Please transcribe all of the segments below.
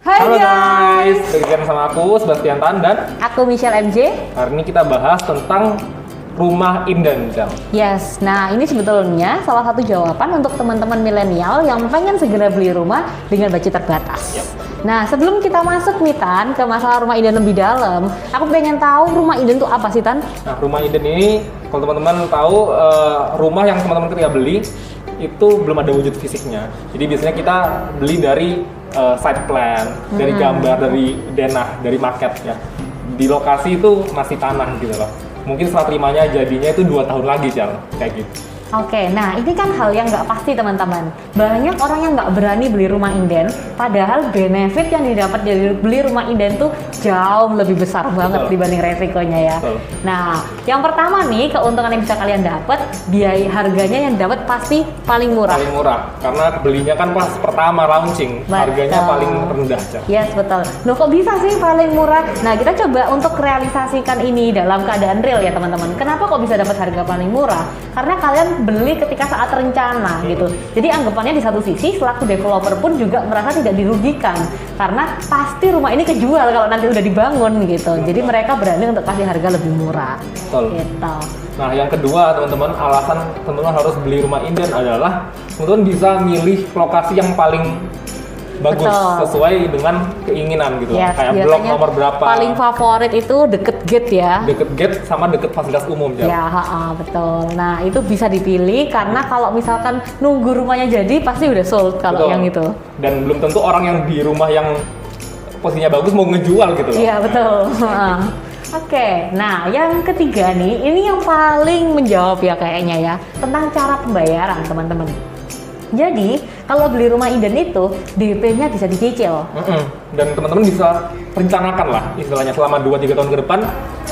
Hai Halo guys, Bagian sama aku Sebastian Tan dan aku Michelle MJ. hari ini kita bahas tentang rumah inden, Jam. Yes, nah ini sebetulnya salah satu jawaban untuk teman-teman milenial yang pengen segera beli rumah dengan budget terbatas. Yep. Nah, sebelum kita masuk nih Tan ke masalah rumah inden lebih dalam, aku pengen tahu rumah inden itu apa sih Tan? Nah, rumah inden ini kalau teman-teman tahu rumah yang teman-teman ketika beli itu belum ada wujud fisiknya. Jadi biasanya kita beli dari site plan, dari gambar, dari denah, dari maket ya. Di lokasi itu masih tanah gitu loh. Mungkin serah terimanya jadinya itu 2 tahun lagi, Cal. Kayak gitu. Oke, nah ini kan hal yang nggak pasti teman-teman. Banyak orang yang nggak berani beli rumah inden, padahal benefit yang didapat dari beli rumah inden tuh jauh lebih besar banget dibanding resikonya ya. Betul. Nah, yang pertama nih keuntungan yang bisa kalian dapat, biaya harganya yang dapat pasti paling murah. Paling murah, karena belinya kan pas pertama launching, harganya paling rendah, Cal. Yes, betul. Loh kok bisa sih paling murah? Nah, kita coba untuk realisasikan ini dalam keadaan real ya teman-teman. Kenapa kok bisa dapat harga paling murah? Karena kalian beli ketika saat rencana gitu. Jadi anggapannya di satu sisi selaku developer pun juga merasa tidak dirugikan karena pasti rumah ini kejual kalau nanti udah dibangun gitu. Jadi mereka berani untuk kasih harga lebih murah. Betul. Gitu. Nah, yang kedua teman-teman, alasan teman-teman harus beli rumah inden adalah teman-teman bisa milih lokasi yang paling bagus. Betul. Sesuai dengan keinginan gitu. Yes, Kayak blok biasanya nomor berapa, paling favorit itu deket gate ya. deket gate sama deket fasilitas umum, Jal. Ya, betul. Nah, itu bisa dipilih karena kalau misalkan nunggu rumahnya jadi pasti udah sold kalau Betul. yang itu. Dan belum tentu orang yang di rumah yang posisinya bagus mau ngejual gitu loh. Iya, betul. Oke, nah yang ketiga nih, ini yang paling menjawab ya kayaknya ya, tentang cara pembayaran teman-teman. Jadi, kalau beli rumah inden itu, DP-nya bisa dicicil. Dan teman-teman bisa rencanakan lah istilahnya selama 2-3 tahun ke depan,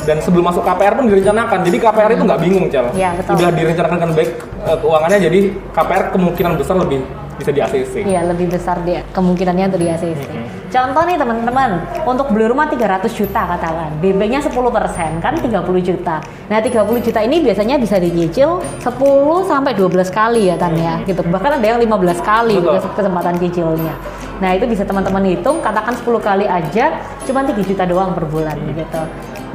dan sebelum masuk KPR pun direncanakan. Jadi KPR itu nggak bingung, Cel. Iya, betul. Udah direncanakan dengan baik keuangannya, jadi KPR kemungkinan besar lebih bisa di ACC. Iya, lebih besar dia kemungkinannya untuk di ACC. Contoh nih teman-teman, untuk beli rumah 300 juta katakan, DP-nya 10% kan 30 juta. Nah, 30 juta ini biasanya bisa dicicil 10 sampai 12 kali ya Tan ya, gitu. Bahkan ada yang 15 kali kesempatan cicilnya. Nah, itu bisa teman-teman hitung, katakan 10 kali aja cuma 3 juta doang per bulan gitu.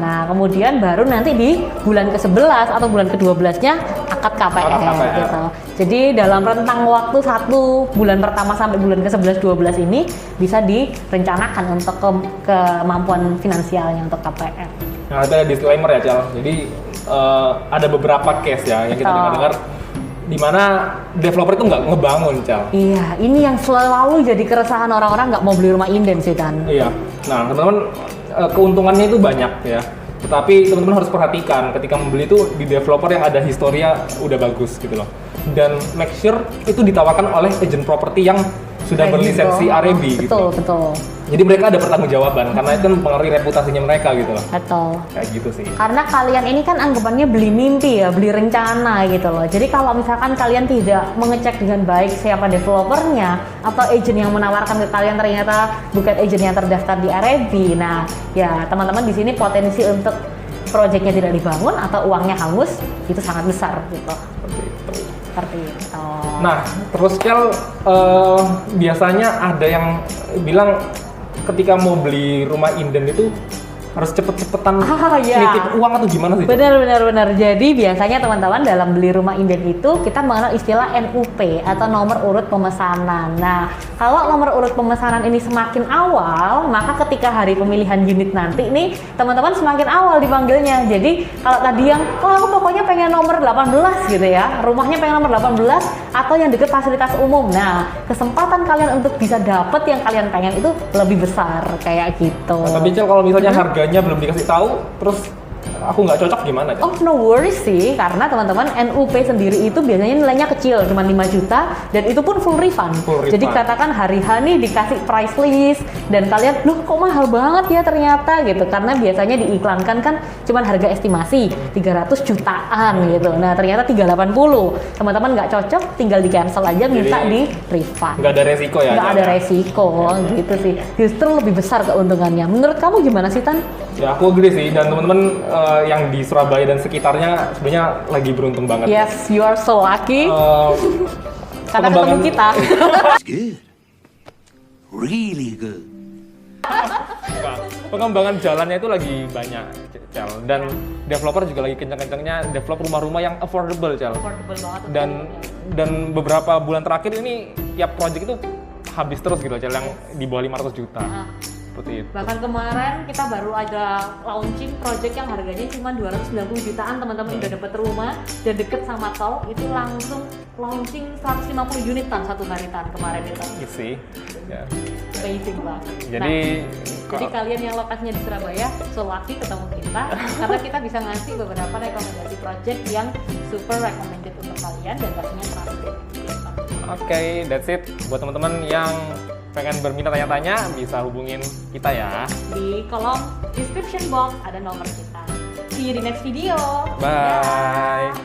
Nah, kemudian baru nanti di bulan ke-11 atau bulan ke-12-nya akad KPR gitu. Jadi dalam rentang waktu 1 bulan pertama sampai bulan ke-11 12 ini bisa direncanakan untuk kemampuan finansialnya untuk KPR. Nah, ada disclaimer ya, Cel. Jadi ada beberapa case ya yang kita dengar di mana developer itu nggak ngebangun, Cel. Iya, ini yang selalu jadi keresahan orang-orang nggak mau beli rumah inden sih Tan. Iya. Nah, teman-teman, keuntungannya itu banyak ya. Tetapi teman-teman harus perhatikan ketika membeli itu di developer yang ada historia udah bagus gitu loh. Dan make sure itu ditawarkan oleh agent properti yang sudah berlisensi REB gitu. Betul. Jadi mereka ada pertanggungjawaban karena itu kan mempengaruhi reputasinya mereka gitu loh. Betul. Kayak gitu sih. Karena kalian ini kan anggapannya beli mimpi ya, beli rencana gitu loh. Jadi kalau misalkan kalian tidak mengecek dengan baik siapa developernya atau agent yang menawarkan ke kalian ternyata bukan agent yang terdaftar di REB, nah ya teman-teman di sini potensi untuk proyeknya tidak dibangun atau uangnya hangus itu sangat besar gitu. Seperti itu. Nah, terus Kel, biasanya ada yang bilang ketika mau beli rumah inden itu harus cepet-cepetan nitip uang atau gimana sih? Benar. Jadi biasanya teman-teman dalam beli rumah inden itu kita mengenal istilah NUP atau nomor urut pemesanan. Nah, kalau nomor urut pemesanan ini semakin awal, maka ketika hari pemilihan unit nanti nih teman-teman semakin awal dipanggilnya. Jadi kalau tadi yang aku pokoknya pengen nomor 18 gitu ya, rumahnya pengen nomor 18 atau yang dekat fasilitas umum. Nah, kesempatan kalian untuk bisa dapet yang kalian pengen itu lebih besar kayak gitu. Nah, tapi Cel, kalau misalnya harganya belum dikasih tahu, terus aku nggak cocok gimana? Oh, no worries sih, karena teman-teman NUP sendiri itu biasanya nilainya kecil, cuma 5 juta dan itu pun full refund. Jadi katakan hari nih dikasih price list dan kalian, loh kok mahal banget ya ternyata gitu, karena biasanya diiklankan kan cuma harga estimasi 300 jutaan gitu. Nah, ternyata 380. Teman-teman nggak cocok, tinggal di cancel aja, minta di refund. Nggak ada resiko ya? Nggak ada resiko gitu sih. Justru lebih besar keuntungannya. Menurut kamu gimana sih Tan? Ya aku agree sih, dan teman-teman yang di Surabaya dan sekitarnya sebenarnya lagi beruntung banget. Yes, you are so lucky. Karena ketemu kita. Good. Really good. Nah, pengembangan jalannya itu lagi banyak, Cel. Dan developer juga lagi kencang-kencangnya develop rumah-rumah yang affordable, Cel. Affordable banget. Dan beberapa bulan terakhir ini tiap project itu habis terus gitu, Cel, yang di bawah 500 juta. Seperti itu. Bahkan kemarin kita baru ada launching project yang harganya cuma 290 jutaan, teman-teman udah dapet rumah dan deket sama tol, itu langsung launching 150 unitan satu hari kemarin itu. Isi. Ya. Amazing banget. Jadi Jadi kalian yang lokasinya di Surabaya, so lucky ketemu kita karena kita bisa ngasih beberapa rekomendasi project yang super recommended untuk kalian dan pastinya trusted. Oke, that's it. Buat teman-teman yang pengen berminat tanya-tanya, bisa hubungin kita ya. Di kolom description box ada nomor kita. See you di next video. Bye. Dah.